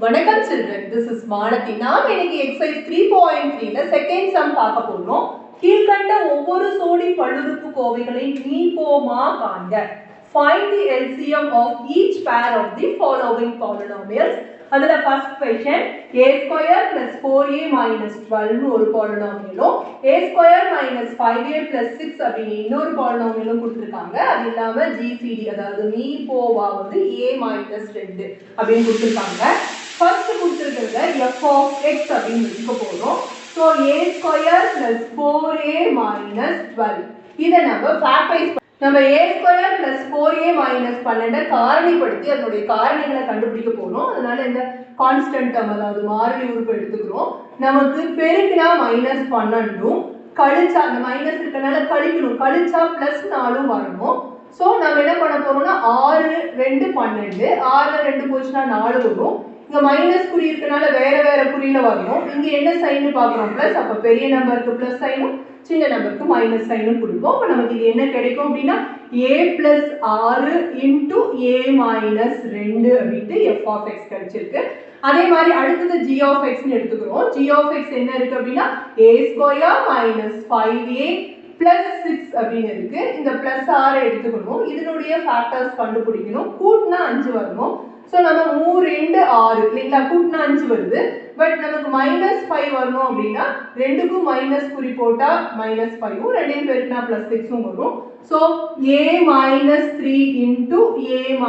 வணக்கம் children, this is Malathi. நாம் இன்னைக்கு exercise 3.3ல செகண்ட் சம் பார்க்க போறோம். கீழ்கண்ட ஒவ்வொரு சோடி பல்லுறுப்புக்கோவைகளின் மீபோமா காண்க. Find the LCM of each pair of the following polynomials. அதுல first question a square plus 4a minus 12 னு ஒரு polynomialம் a square minus 5a plus 6 அப்படினு இன்னொரு polynomialம் கொடுத்திருக்காங்க. அது இல்லாம GCD அதாவது மீபோவா வந்து a minus 2 அப்படினு கொடுத்திருக்காங்க. First கொடுத்திருக்கிறது f of x அப்படினு எடுக்க போறோம். So a square plus 4a minus 12 இத நம்ம ஃபேக்டரைஸ் நம்ம a square plus 4a minus 12 காரணிப்படுத்தி அதனுடைய காரணிகளை கண்டுபிடிக்க போறோம். அதனால இந்த கான்ஸ்டன்ட் டேர்ம் அதாவது மாறிலி உறுப்பு எடுத்துக்கிறோம். நமக்கு பெருக்கினா -12 கழிச்சா அந்த மைனஸ் இருக்கனால கழிக்கணும். கழிச்சா +4 வரணும். சோ நம்ம என்ன பண்ண போறோம்னா 6 2 12 6 2 போச்சுனா 4 வரும். இங்க மைனஸ் குறி இருக்கனால வேற வேற குறியில வரணும். இங்க என்ன சைன் பார்க்கறோம் பிளஸ். அப்ப பெரிய நம்பருக்கு பிளஸ் சைனும் சின்ன நம்பருக்கு மைனஸ் சைனும் கொடுப்போம். அப்ப நமக்கு இது என்ன கிடைக்கும் அப்படினா a + 6 * a - 2 அப்படிட்டு f of x கிடைச்சிருக்கு. அதே மாதிரி அடுத்து g of x ன்னு எடுத்துக்கிறோம். g of x என்ன இருக்கு அப்படினா a² - 5a + 6 அப்படினு இருக்கு. இந்த +6 எடுத்துக்கணும். இதனுடைய ஃபேக்டர்ஸ் கண்டுபிடிக்கணும். கூட்டினா 5 வரணும். சோ நம்ம 3 2 6 இல்லைங்களா, கூட்டினா 5 வருது. பட் நமக்கு -5 வரணும் அப்படினா ரெண்டுக்கும் மைனஸ் குறி போட்டா -5ம் ரெண்டையும் பெருக்கினா +6ம் வரும். சோ a - 3 * a -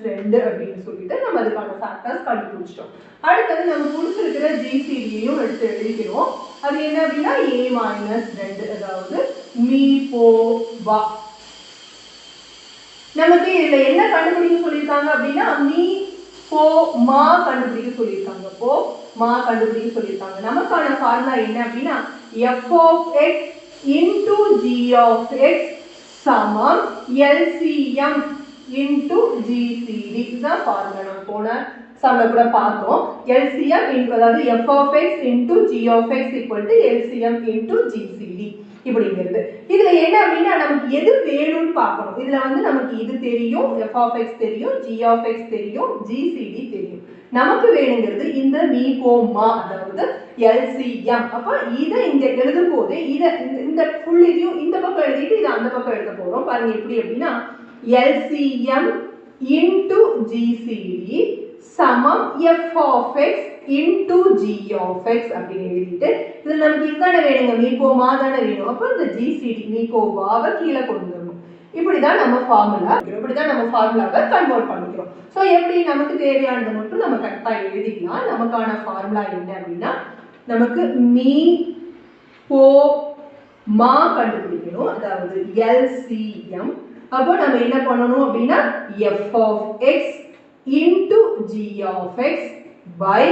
2 அப்படினு சொல்லிட்டு நம்ம அதுக்கான ஃபேக்டர்ஸ் கண்டுபிடிச்சிட்டோம். அடுத்து நம்ம கொடுத்திருக்கிற GCD-யையும் எடுத்து எழுதிக்கிறோம். அது என்ன அப்படினா a - 2 அதாவது மீபோவா. நமக்கு இதுல என்ன கண்டுபிடிக்க சொல்லிருக்காங்க அப்படினா மீபோமா கண்டுபிடிக்க சொல்லிருக்காங்க. மா கண்டுபிடிக்க சொல்லிருக்காங்க. நமக்கான ஃபார்முலா என்ன அப்படினா f of x into g of x சமம் LCM into GCD. இதுதான் ஃபார்முலா. நம்ம போன சம்ல கூட பார்த்தோம். LCM அதாவது f of x into g of x equal to LCM into GCD இப்படிங்கிறது. இதுல என்ன அப்படினா நமக்கு எது வேணும்னு பார்க்கணும். இதுல வந்து நமக்கு இது தெரியும், f of x தெரியும், g of x தெரியும், GCD தெரியும். நமக்கு வேணுங்கிறது இந்த மீபோமா அதாவது LCM. அப்ப இத இங்க எழுதும் போது இந்த ஃபுல் இதையும் இந்த பக்கம் எழுதிட்டு இத அந்த பக்கம் எழுத போறோம். பாருங்க எப்படி அப்படினா LCM into GCD சமம் f of x into g of x அப்படின்னு எழுதிட்டு இதுல நமக்கு இதுதானே வேணுங்க, மீபோமா தானே வேணும். அப்ப இந்த GCD மீபோவாவை கீழே கொண்டு வரணும். இப்படிதான் நம்ம ஃபார்முலாவை கன்வெர்ட் பண்ணிக்கிறோம். சோ எப்படி நமக்கு தேவையானது மட்டும் நம்ம கரெக்டா எழுதிக்கலாம். நமக்கான ஃபார்முலா என்ன அப்படின்னா நமக்கு மீபோமா கண்டுபிடிக்கணும். அதாவது LCM. அப்போ நம்ம என்ன பண்ணணும் அப்படின்னா f of x into g of x by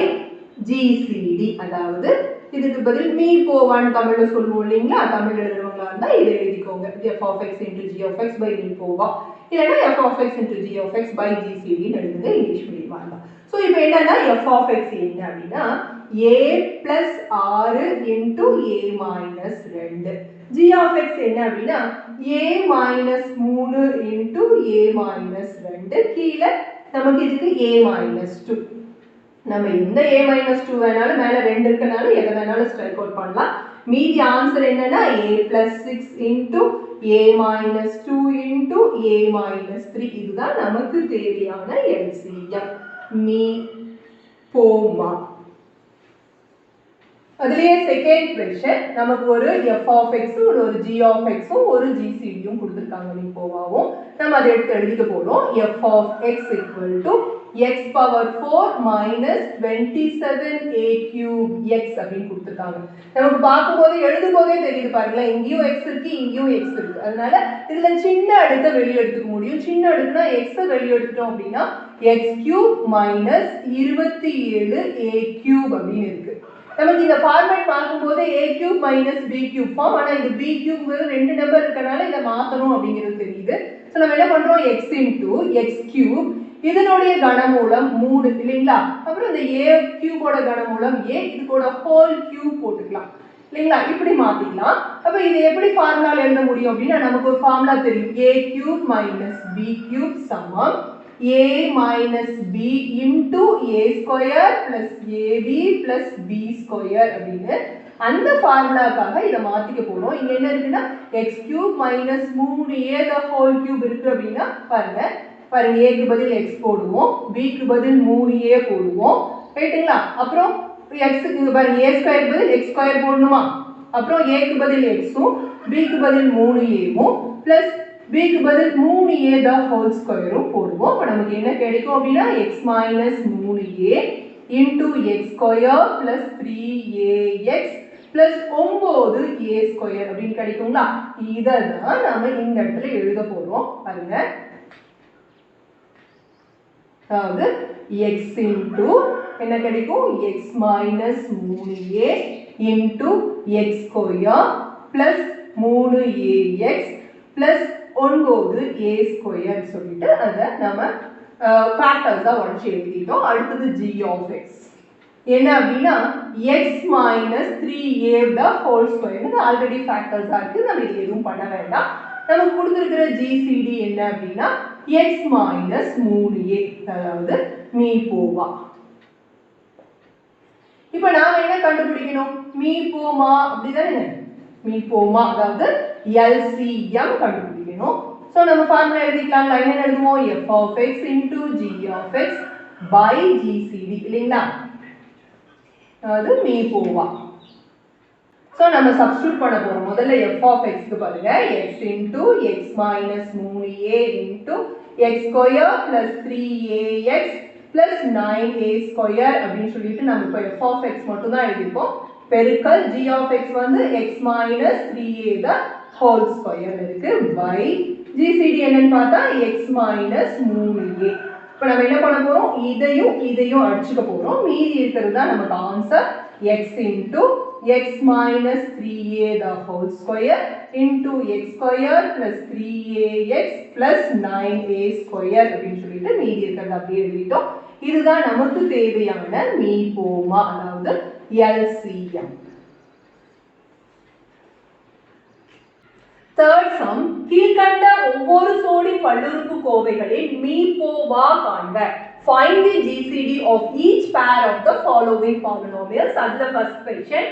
GCD. அதாவது இதுக்கு பதில் மீபோவான்னு தமிழ்ல சொல்லுவோம் இல்லைங்களா, தமிழ் எழுதுறவங்களா இருந்தா இதை எழுதிக்கோங்க. f of x into g of x by மீபோவா, இல்லைன்னா f of x into g of x by GCD எழுதுங்க இங்கிலீஷ் மீடியம் வேண்டாம். ஸோ இப்போ என்னன்னா f of x என்ன அப்படின்னா a plus 6 into a minus 2. g of x என்ன அப்படின்னா a minus 3 into a minus 2. கீழே நமக்கு இதுக்கு a minus 2. நம்ம இந்த a minus 2 வேணாலும் மேல 2 இருக்கனால எதை வேணாலும் ஸ்ட்ரைக் அவுட் பண்ணலாம். மீதி ஆன்சர் என்னன்னா a plus 6 into a minus 2 into a minus 3. இதுதான் நமக்கு தேவையான LCM மீபோமா. அதுலயே செகண்ட் क्वेश्चन நமக்கு ஒரு f of x ஒரு g of x ஒரு GCD-யும் கொடுத்திருக்காங்க மீபோவாவும். நம்ம அதை எடுத்து எழுதிக்க போறோம். f of x equal to x power 4 minus 27a cube x அப்படின்னு கொடுத்திருக்காங்க. நமக்கு பார்க்கும்போது எழுதும்போதே தெரியுது பாருங்களா, இங்கேயும் x இருக்கு இங்கேயும் x இருக்கு. அதனால இதுல சின்ன அடுக்க வெளியே எடுத்துக்க முடியும். சின்ன அடுக்குனா x வெளியே எடுத்துட்டோம் அப்படின்னா x cube minus 27a cube அப்படின்னு இருக்கு. நமக்கு இந்த ஃபார்மேட் பார்க்கும்போது a cube minus b cube form. ஆனா இந்த b cube ரெண்டு நம்பர் இருக்கனால இதை மாத்தணும் அப்படிங்கிறது தெரியுது. சோ நம்ம என்ன பண்றோம் x into x cube இதனுடைய கனமூலம் 3 இல்லைங்களா. அப்புறம் இந்த a cube ஓட கனமூலம் a, இதுவோட ஹோல் கியூப் போட்டுக்கலாம் இல்லைங்களா. இப்படி மாத்திக்கலாம். அப்ப இது எப்படி ஃபார்முலால எழுத முடியும் அப்படின்னா நமக்கு ஒரு ஃபார்முலா தெரியும். a cube minus b cube சமம் a minus b into a square plus ab plus b square அப்படின்னு அந்த ஃபார்முலாக்காக இதை மாத்திக்க போறோம். இங்க என்ன இருக்குன்னா x cube minus 3a the whole cube இருக்கு அப்படின்னா பாருங்க பாருங்க a க்கு பதில் x போடுவோம், b க்கு பதில் 3a போடுவோம், ரைட்டுங்களா? அப்புறம் x க்கு பாருங்க a ஸ்கொயர் பதில் x ஸ்கொயர் போடணுமா? அப்புறம் a க்கு பதில் x உம் b க்கு பதில் 3a உம் பிளஸ் b க்கு பதில் 3a the whole square உம் போடுவோம். அப்ப நமக்கு என்ன கிடைக்கும் அப்படின்னா x minus 3a into x square plus 3ax plus 9a square அப்படின்னு கிடைக்குங்களா? இதை தான் நாம இந்த இடத்துல எழுத போறோம். பாருங்க, அதாவது x into என்ன கிடைக்கும் x minus 3a into x square plus 3ax plus 9a square சொல்லிட்டு அதை நம்ம ஃபேக்டர்ஸா உடைச்சு எழுதிட்டோம். அடுத்தது g of x என்ன அப்படின்னா x minus 3a the whole square already ஃபேக்டர்ஸா இருக்கு, நம்ம இது எதுவும் பண்ண வேண்டாம். நமக்கு கொடுத்திருக்கிற GCD என்ன அப்படின்னா x minus 3a, அதாவது மீ போவா. இப்போ நாம என்ன கண்டுபிடிக்கணும்? மீ போமா அப்படிதானே? மீ போமா அதாவது LCM கண்டுபிடிக்கணும். சோ நம்ம ஃபார்முலா எழுதிக்கலாம். என்ன எழுதுவோம்? f of x into g of x by GCD இல்லைங்களா? அதாவது மீ போவா. சோ நம்ம சப்ஸ்டிட்யூட் பண்ண போறோம். முதல்ல f of x க்கு பாருங்க x into x minus 3a into x square plus 3ax plus 9a square அப்படின்னு சொல்லிட்டு நம்ம இப்போ f of x மட்டும் தான் எழுதிப்போம். பெருக்கல் g of x வந்து x minus 3a the whole square இருக்கு by GCD என்னன்னு பார்த்தா x minus 3a. இப்போ நம்ம என்ன பண்ண போறோம்? இதையும் அடிச்சுக்க போறோம். மீதி இருக்கிறது தான் நமக்கு answer x into x minus 3a the whole square into x square plus 3ax plus 9a square அப்படின்னு சொல்லிட்டு மீதி இருக்கிறது அப்படியே எழுதிட்டோம். இதுதான் நமக்கு தேவையான மீ போமா அதாவது LCM. தேர்ட் சம், கீழ்கண்ட ஒவ்வொரு சோடி பல்லுறுப்புக்கோவைகளின் மீபோவா காண்க. Find the GCD of each pair of the following polynomials. அதுல first question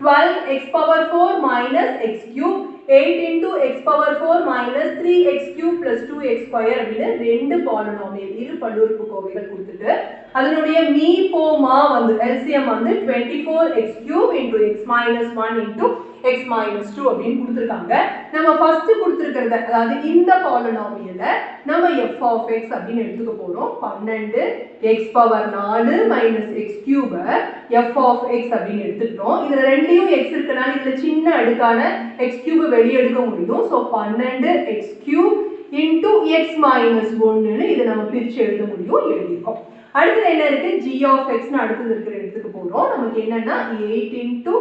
12x power 4 minus x cube 8 into x power 4 minus 3x cube plus 2x square அப்படின்னு ரெண்டு பாலினாமியல் இரு பல்லுறுப்புக்கோவைகள் கொடுத்துட்டு அதனுடைய மீபோமா வந்து LCM வந்து 24x cube into x minus 1 into x minus 2 அப்படின்னு கொடுத்திருக்காங்க. நம்ம ஃபர்ஸ்ட் கொடுத்திருக்கிறது அதாவது இந்த பாலினாமியலை நம்ம f of x அப்படின்னு எடுத்துக்க போறோம். 12 x power 4 minus x cube f of x அப்படின்னு எடுத்துட்டோம். இதுல ரெண்டையும் x இருக்கனால இதுல சின்ன அடுக்கான x cube வெளிய எடுக்க முடியும். So 12 x cube into x minus 1 ன்னு இத நம்ம பிரிச்சு எழுத முடியும், எழுதிக்கோம். அடுத்து என்ன இருக்கு? g of x ன்னு அடுத்து இருக்கிற எடுத்துக்க போறோம். நமக்கு என்னன்னா 8 into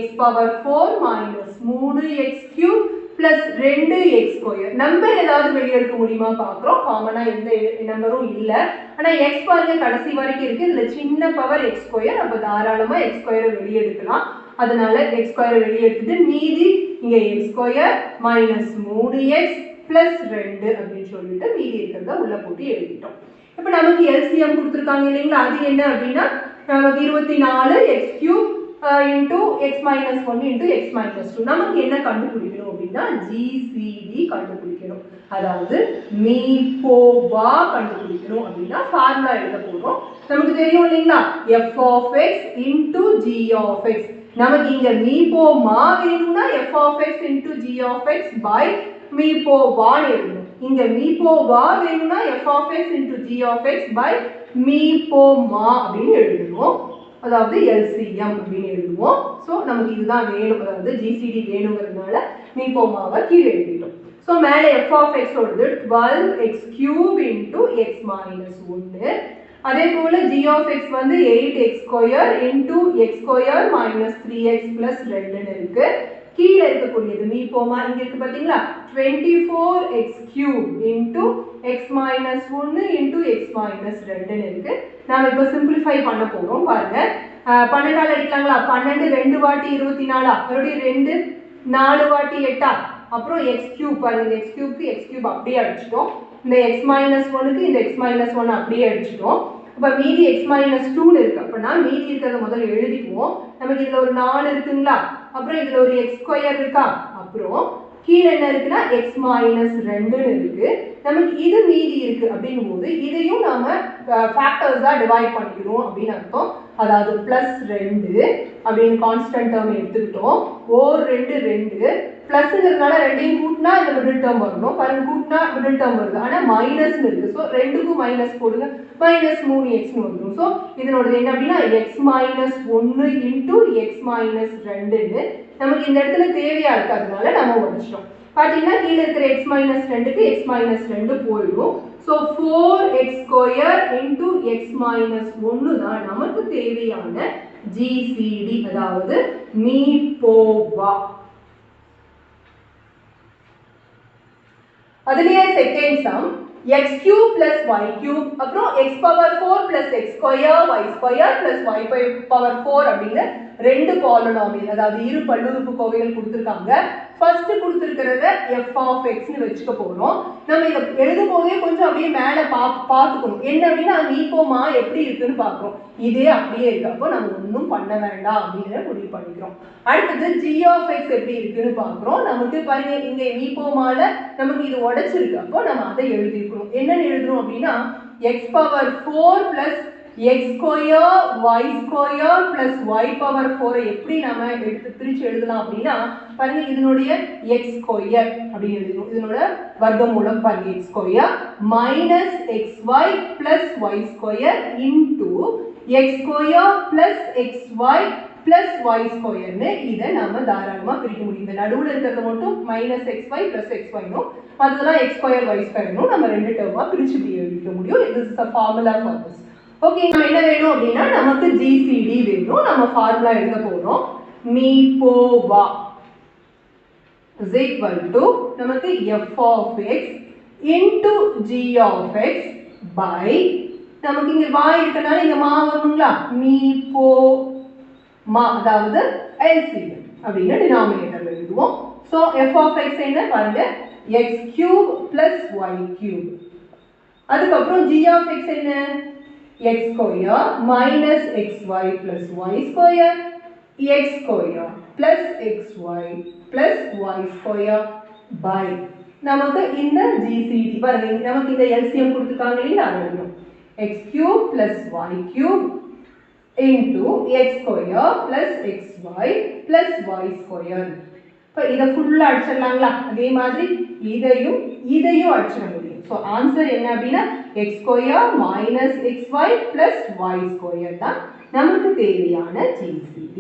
x power 4 minus 3x cube plus 2x square. Number ஏதாவது வெளிய எடுக்க முடியுமா பார்க்கறோம். காமனா எந்த நம்பரும் இல்ல. ஆனா x பாருங்க கடைசி வரைக்கும் இருக்கு. இதுல சின்ன பவர் x square, அப்ப தாராளமா x square வெளிய எடுக்கலாம். அதனால x square வெளிய எடுத்துட்டு மீதி இங்க x square minus 3x plus 2 அப்படின்னு சொல்லிட்டு மீதி இருக்கிறத உள்ள போட்டு எழுதிட்டோம். இப்போ நமக்கு LCM கொடுத்திருக்காங்க இல்லைங்களா? அது என்ன அப்படின்னா நமக்கு 24x cube into x minus 1 into x minus 2. நமக்கு என்ன கண்டுபிடிக்கணும் அப்படின்னா GCD கண்டுபிடிக்கணும். அதாவது மீபோவா கண்டுபிடிக்கணும் அப்படின்னா ஃபார்முலா எழுத போறோம். நமக்கு தெரியும் இல்லைங்களா? f of x into g of x. நமக்கு இங்க மீபோமா வேணும்னா f of x into g of x by மீபோவா எழுதணும். இங்க மீபோவா வேணும்னா f of x into g of x by மீபோமா அப்படின்னு எழுதுவோம். அதாவது LCM அப்படின்னு எழுதுவோம். சோ நமக்கு இதுதான் வேணும், அதாவது GCD வேணும்ங்கறதுனால மீபோமாவை கீழே எழுதிட்டோம். சோ மேல f of x ஓடுது 12x cube into x minus 1. அதே போல g of x வந்து 8x square into x square minus 3x plus 2 ன்னு இருக்கு. கீழ இருக்கக்கூடியது மீபோமா இங்க இருக்கு பாத்தீங்களா? 24x cube into x minus 1 into x minus 2 ன்னு இருக்கு. நாம இப்ப சிம்பிளிஃபை பண்ண போறோம். பாருங்க 12 ஆல அடிக்கலாங்களா? 12 2 வாட்டி 24 மறுபடியும் 2 4 வாட்டி 8 அப்புறம் x cube பாருங்க x cube க்கு x cube அப்படியே அடிச்சிட்டோம். இந்த x minus 1க்கு இந்த x minus 1 அப்படியே அடிச்சிட்டோம். அப்ப மீதி x minus 2 இருக்கு. அப்பனா மீதி இருக்கிறத முதல்ல எழுதிக்குவோம். நமக்கு இதுல ஒரு 4 இருக்குங்களா, அப்புறம் இதுல ஒரு x ஸ்கொயர் இருக்கா, அப்புறம் கீழே என்ன இருக்குன்னா x minus 2 இருக்கு. நமக்கு இது மீதி இருக்கு அப்படிங்கும்போது இதையும் நாம ஃபேக்டர்ஸா டிவைட் பண்ணிக்கணும் அப்படின்னு அர்த்தம். அதாவது +2 அப்படின்னு கான்ஸ்டன்ட் டேர்ம் எடுத்துக்கிட்டோம். ஓர் 2 2 பிளஸ்ங்கிறதுனால ரெண்டையும் கூட்டினா இந்த மிடில் டேர்ம் வரணும். பாருங்க கூட்டினா மிடில் டேர்ம் வருது, ஆனா மைனஸ் இருக்கு. ஸோ ரெண்டுக்கும் மைனஸ் போடுங்க, -3x வந்துடும். ஸோ இதனோட என்ன அப்படின்னா x - 1 இன்டூ x - 2ன்னு நமக்கு இந்த இடத்துல தேவையா இருக்காதனால நம்ம உடைச்சிட்டோம். பார்த்தீங்கன்னா கீழே இருக்கிற x - 2க்கு x - 2 போயிடும். ஸோ 4x² இன்டூ x - 1 தான் நமக்கு தேவையான GCD, அதாவது மீ போவா. அதுலயே second sum x cube plus y cube அப்புறம் x power 4 plus x square y square plus y power 4 அப்படிங்கிற ரெண்டு பாலினாமியல், அதாவது இரு பல்லுறுப்புக்கோவைகள் கொடுத்திருக்காங்க. ஃபர்ஸ்ட் கொடுத்திருக்கிறத f of x னு வெச்சுக்க போறோம். நம்ம இத எழுதும் போதே கொஞ்சம் அப்படியே மேல பாத்துக்கணும். என்ன அப்படினா நீப்போமா எப்படி இருக்குன்னு பார்க்கறோம். இதே அப்படியே இருக்கு. அப்போ நம்ம ஒண்ணும் பண்ண வேண்டாம் அப்படிங்கற முடிவு பண்ணிக்கிறோம். அடுத்து g of x எப்படி இருக்குன்னு பார்க்கறோம். நமக்கு பாருங்க இங்க நீப்போமால நமக்கு இது உடைச்சிருக்கு. அப்போ நம்ம அதை எழுதிக்கணும். என்னன்னு எழுதணும் அப்படினா x power 4 plus x square y square plus y power 4 எப்படி நாம எடுத்து பிரிச்சு எழுதலாம் அப்படினா பாருங்க இதனுடைய x square அப்படி எழுதணும். இதனோட வர்க்கமூலம் பாருங்க x square minus xy plus y square into x square plus xy plus y square னு இத நாம தாராளமா பிரிக்க முடியும். இந்த நடுவுல இருக்கிறது மட்டும் -xy plus xy னோ மத்ததெல்லாம் x square y square னோ நம்ம ரெண்டு டேர்மா பிரிச்சு எழுதிக்க முடியும். This is a formula for this. Okay, நம்ம என்ன வேணும் அப்படினா நமக்கு GCD வேணும். நம்ம ஃபார்முலா எழுத போறோம். மீ போவா is equal to நமக்கு f of x into g of x by நமக்கு இங்க y இருக்கனால இங்க மா வரும்ங்களா, மீ போ மா, அதாவது LCM அப்படின டினாமினேட்டர்ல எழுதுவோம். சோ f of x என்ன பாருங்க x cube plus y cube. அதுக்கு அப்புறம் g of x என்ன x square minus xy plus y square x square plus xy plus y square by நமக்கு இந்த GCD பாருங்க நமக்கு இந்த LCM கொடுத்திருக்காங்க இல்லையா, அது x cube plus y cube into x square plus xy plus y square. இப்போ இத ஃபுல்லா அடிச்சிடலாங்களா, அதே மாதிரி இதையும் அடிச்சிட முடியும். So answer என்ன அப்படினா x square minus xy plus y square தான் நமக்கு தேவையான GCD.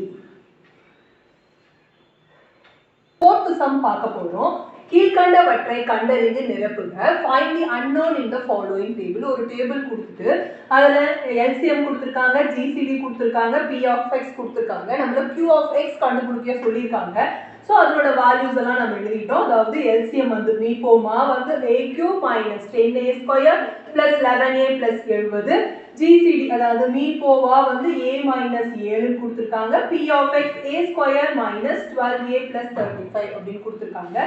fourth sum பார்க்க போறோம். கீழ்கண்டவற்றை கண்டறிந்து நிரப்புக. Find the unknown in the following table. ஒரு டேபிள் கொடுத்துட்டு அதுல LCM கொடுத்திருக்காங்க, GCD கொடுத்திருக்காங்க, P of x கொடுத்திருக்காங்க, நம்மள Q of x கண்டுபிடிக்க சொல்லிருக்காங்க. சோ அதோட வேல்யூஸ் எல்லாம் நம்ம எழுதிட்டோம். அதாவது LCM வந்து மீபோமா வந்து a³ - 10a² plus 11a plus 70. GCD அதாவது மீபோவா வந்து a - 7 கொடுத்திருக்காங்க. P of x a² - 12a plus 35 அப்படி கொடுத்திருக்காங்க.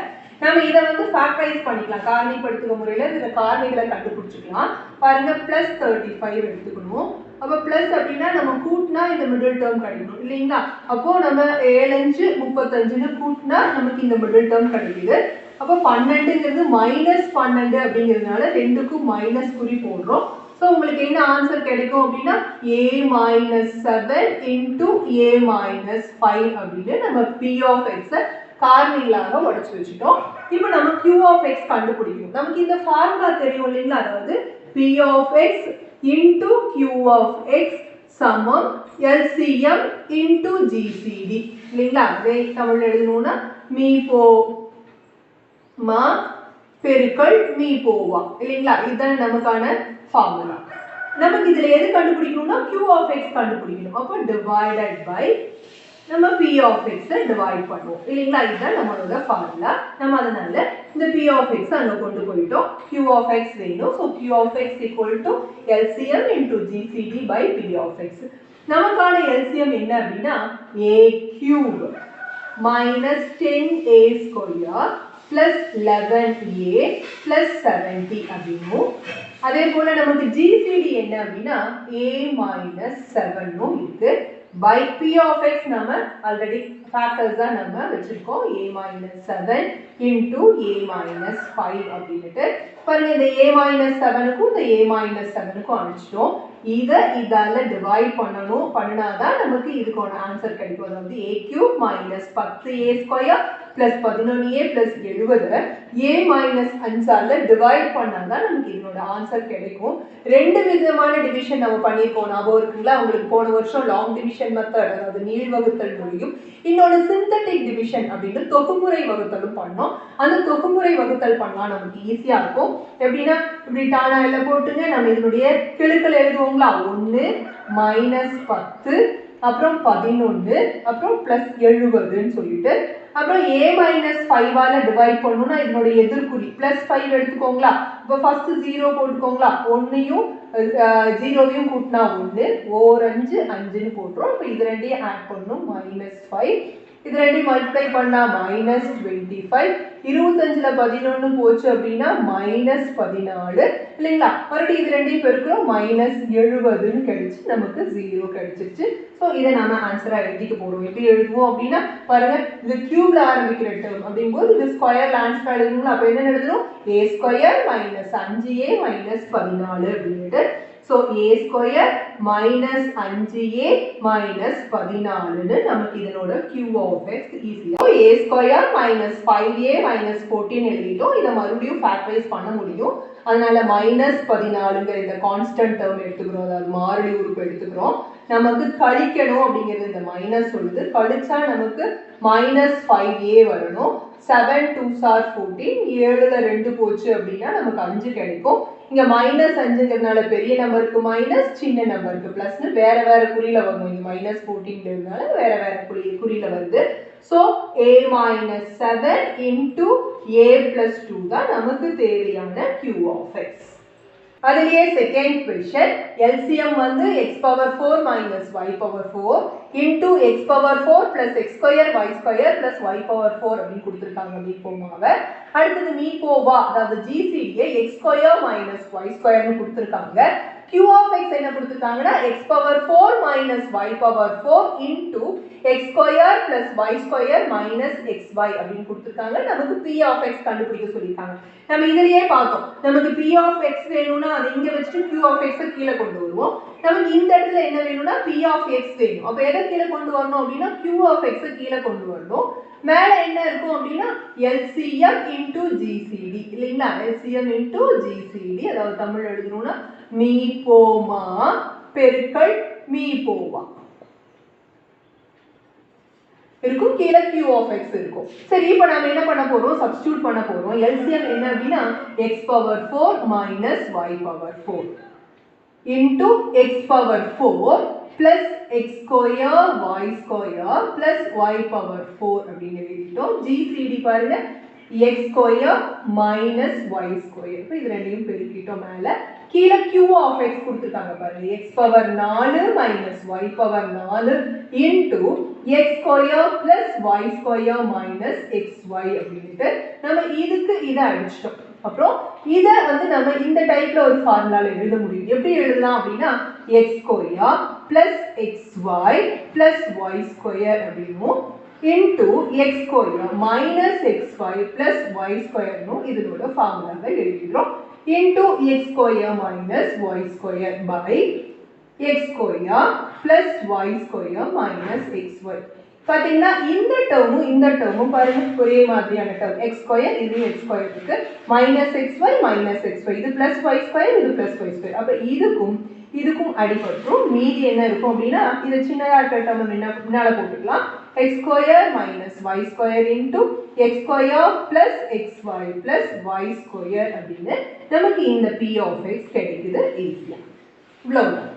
நாம இத வந்து ஃபேக்டரைஸ் பண்ணிக்கலாம். காரணிப்படுத்துக முறையில இந்த காரணிகளை கண்டுபிடிச்சிக்கலாம். பாருங்க +35 எடுத்துக்கணும். அப்ப பிளஸ் அப்படினா நம்ம கூட்டினா இந்த மிடில் டேர்ம் கிடைக்கும் இல்லீங்களா. அப்போ நம்ம 7 5 35 னு கூட்டினா நமக்கு இந்த மிடில் டேர்ம் கிடைக்குது. அப்ப 12ங்கிறது -12 அப்படிங்கிறதுனால ரெண்டுக்கும் மைனஸ் குறி போடுறோம். சோ உங்களுக்கு என்ன ஆன்சர் கிடைக்கும் அப்படினா a - 7 into a - 5 அப்படினு நம்ம p of x காரணிகளாக உடைச்சு வச்சிட்டோம். இப்போ நம்ம q of x கண்டுபிடிக்கணும். நமக்கு இந்த ஃபார்முலா தெரியும் இல்லீங்களா, அதாவது p of x into q of x சமம் LCM into GCD இல்லீங்களா. அதே தமிழ்ல எழுதணும்னா மீ போ மா பெருக்கல் மீ போவா இல்லீங்களா. இதுதான் நமக்கான ஃபார்முலா. நமக்கு இதுல எது கண்டுபிடிக்கணும்னா q of x கண்டுபிடிக்கணும். அப்ப divided by நம்ம p of x டிவைட் பண்ணுவோம் இல்லீங்களா. இதுதான் நம்மளோட ஃபார்முலா. நம்ம அதனால இந்த p of x அங்க கொண்டு போய்ட்டோம். q of x வேணும். so q of x equal to LCM into GCD by p of x. நமக்கான LCM என்ன அப்படினா a³ minus 10a square plus 11a plus 70 அப்படினும் அதே போல நமக்கு GCD என்ன அப்படினா a minus 7 னும் இருக்கு by p of x நம்ம ஆல்ரெடி ஃபேக்டர்ஸ் தான் நம்ம வெச்சிருக்கோம் a minus 7 into a minus 5 அப்படினுட்டு பாருங்க இந்த a minus 7 க்கும் இந்த a minus 7 க்கும் அடிச்சிட்டோம் இதால டிவைட் பண்ணனாதான் நமக்கு இதுக்கான ஆன்சர் கிடைக்கும் அதாவது a cube minus 10a square plus 11a plus 70 a minus 5 ஆல டிவைட் பண்ணாதான் நமக்கு இதோட ஆன்சர் கிடைக்கும் ரெண்டு விதமான டிவிஷன் நம்ம பண்ணிருக்கோம் ஞாபகம் இருக்குங்களா உங்களுக்கு போன வருஷம் லாங் டிவிஷன் மெத்தட் அதாவது நீள் வகுத்தல் முறையும் இன்னொரு சிந்தெடிக் டிவிஷன் அப்படினு தொகுமுறை வகுத்தலும் பண்ணோம் அந்த தொகுமுறை வகுத்தல் பண்ணா நமக்கு ஈஸியா இருக்கும் எப்படின்னா இப்படி டானா எல்லாம் போட்டுங்க நம்ம இதனுடைய கெழுக்கள் எழுதுவோங்களா 1 minus 10 அப்புறம் 11 அப்புறம் பிளஸ் 70 ன்னு சொல்லிட்டு அப்புறம் a minus 5 ஆல டிவைட் பண்ணனும்னா இதனுடைய எதிர்குறி பிளஸ் 5 எடுத்துக்கோங்களா இப்ப ஃபர்ஸ்ட் 0 போட்டுக்கோங்களா 1 யும் 0 யும் கூட்டினா 1 ஓர் 5 5 ன்னு போட்றோம் இப்போ இது ரெண்டையும் ஆட் பண்ணனும் -5 இது ரெண்டையும் மல்டிப்ளை பண்ணா -25 25 ல 11 போச்சு அப்படினா -14 இல்லீங்களா மறுபடியும் இது ரெண்டையும் பெருக்குறோம் -70 ன்னு கிடைச்சு நமக்கு 0 கிடைச்சிருச்சு சோ இத நாம ஆன்சரா எழுதிக்க போறோம் எப்படி எழுதுவோம் அப்படினா பாருங்க இது கியூப்ல ஆரம்பிக்கிற டேர்ம் அப்படிங்கும்போது இது ஸ்கொயர்ல ஆன்சர் எழுதணும்ல அப்ப என்ன எழுதணும் a ஸ்கொயர் -5a -14 அப்படினு so a square minus 5a minus 14 ன்னு நமக்கு இதனோட q of x ஈஸியா a square minus 5a minus 14 எழுதிட்டோம் இத மறுபடியும் ஃபேக்டரைஸ் பண்ண முடியும் அதனால -14 ங்கற இந்த கான்ஸ்டன்ட் டேர்ம் எடுத்துக்கிறோம் அதாவது மாறிலி உறுப்பு எடுத்துக்கிறோம் நமக்கு கழிக்கணும் அப்படிங்கிறது இந்த மைனஸ் சொல்லுது கழிச்சா நமக்கு -5a வரணும் 7 2s are 14 7 ல 2 போச்சு அப்படினா நமக்கு 5 கிடைக்கும் இங்க -5 ங்கறனால பெரிய நம்பருக்கு மைனஸ் சின்ன நம்பருக்கு பிளஸ்னு வேற வேற குறியில வரும் இங்க -14 ங்கறனால வேற வேற குறியில வருது so a minus 7 into a plus 2 தான் நமக்கு தேவையான q of x அதுலயே செகண்ட் क्वेश्चन LCM வந்து x power 4 minus y power 4 into x power 4 plus x square y square plus y power 4 அப்படி கொடுத்திருக்காங்க மீபோமாவ அடுத்து மீபோவா அதாவது GCD x square minus y square னு கொடுத்திருக்காங்க q of x என்ன கொடுத்திருக்காங்கன்னா x power 4 minus y power 4 into x square plus y square minus xy அப்படி கொடுத்திருக்காங்க நமக்கு p of x கண்டுபிடிக்க சொல்லிருக்காங்க நம்ம இதிலேயே பார்த்தோம் நமக்கு p of x வேணும்னா அதை இங்க வச்சிட்டு q of x கீழ கொண்டு வருவோம் நமக்கு இந்த இடத்துல என்ன வேணும்னா p of x வேணும் அப்ப எதை கீழ கொண்டு வரணும் அப்படினா q of x கீழ கொண்டு வரணும் மேலே என்ன இருக்கும் அப்படினா LCM into GCD இல்லீங்களா LCM into GCD அதாவது தமிழ் எழுதணும்னா மீபோமா பெருக்கல் மீபோவா இருக்கும் கீழ q of x இருக்கும் சரி இப்போ நாம என்ன பண்ண போறோம் சப்ஸ்டிட்யூட் பண்ண போறோம் LCM என்ன அப்படினா x power 4 minus y power 4 into x power 4 plus x square y square plus y power 4 அப்படினு எழுதிட்டோம் GCD பாருங்க x square minus y square இப்போ இது ரெண்டையும் பெருக்கிட்டோம் மேல கீழ q of x கொடுத்திருக்காங்க பாருங்க x power 4 minus y power 4 into x square plus y square minus xy அப்படினு நம்ம இதுக்கு இத அடிச்சிட்டோம் அப்புறம் இத வந்து நம்ம இந்த டைப்ல ஒரு ஃபார்முலால எழுத முடியும் எப்படி எழுதலாம் அப்படினா x square plus xy plus y square அப்படினு into x square minus xy plus y square னு இதனோட ஃபார்முலாவை எழுதிறோம் into x square minus y square by x square plus y square minus xy பாத்தீங்கன்னா இந்த டேர்மும் பாருங்க ஒரே மாதிரியான டேர்ம் x ஸ்கொயர் இது x ஸ்கொயர் இருக்கு -xy இது +y ஸ்கொயர் இது +y ஸ்கொயர் அப்ப இதுக்கும் அடிபட்டுரும் மீதி என்ன இருக்கும் அப்படினா இது சின்னதா இருக்கிற டேர்ம் முன்னால போட்டுக்கலாம் x square y square into x square xy y square அப்படினு நமக்கு இந்த p of x கிடைக்குது ஈஸியா இவ்வளவுதான்